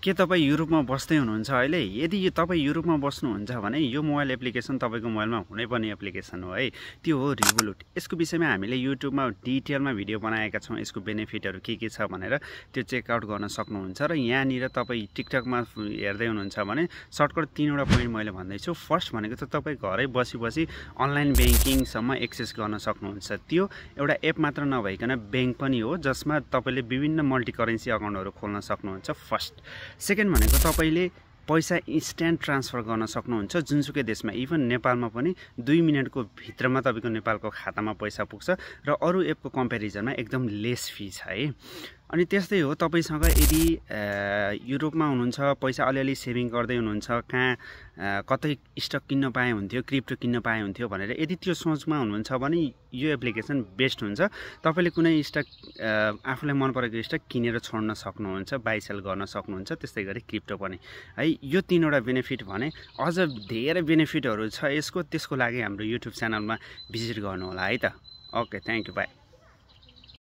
के तपाईँ युरोपमा बस्दै हुनुहुन्छ अहिले? यदि तपाईँ युरोपमा बस्नुहुन्छ भने यो मोबाइल एप्लिकेसन तपाईँको मोबाइलमा हुनैपर्ने एप्लिकेसन हो है। त्यो हो रिभोलुट। यसको विषयमा हामीले युट्युबमा डिटेलमा भिडियो बनाएका छौँ। यसको बेनिफिटहरू के छ भनेर त्यो चेकआउट गर्न सक्नुहुन्छ। र यहाँनिर तपाईँ टिकटकमा हेर्दै हुनुहुन्छ भने सर्टकट 3वटा पोइन्ट मैले भन्दैछु। फर्स्ट भनेको त तपाईँ घरै बसी अनलाइन ब्याङ्किङसम्म एक्सेस गर्न सक्नुहुन्छ। त्यो एउटा एप मात्र नभइकन ब्याङ्क पनि हो जसमा तपाईँले विभिन्न मल्टी करेन्सी अकाउन्टहरू खोल्न सक्नुहुन्छ। फर्स्ट सेकेन्ड भनेको तपाईँले पैसा इन्स्ट्यान्ट ट्रान्सफर गर्न सक्नुहुन्छ जुनसुकै देशमा, इभन नेपालमा पनि 2 मिनटको भित्रमा तपाईँको नेपालको खातामा पैसा पुग्छ र अरू एपको कम्पेरिजनमा एकदम लेस फी छ है। अनि त्यस्तै हो, तपाईँसँग यदि युरोपमा हुनुहुन्छ, पैसा अलिअलि सेभिङ गर्दै हुनुहुन्छ, कतै स्टक किन्न पाए हुन्थ्यो, क्रिप्टो किन्न पाए हुन्थ्यो भनेर यदि त्यो सोचमा हुनुहुन्छ भने यो एप्लिकेसन बेस्ट हुन्छ। तपाईँले कुनै स्टक आफूलाई मन परेको स्टक किनेर छोड्न सक्नुहुन्छ, बाइ सेल गर्न सक्नुहुन्छ, त्यस्तै गरी क्रिप्टो पनि है। यो 3वटा बेनिफिट भने अझ धेरै बेनिफिटहरू छ यसको, त्यसको लागि हाम्रो युट्युब च्यानलमा भिजिट गर्नु होला है त। Okay, thank you, by.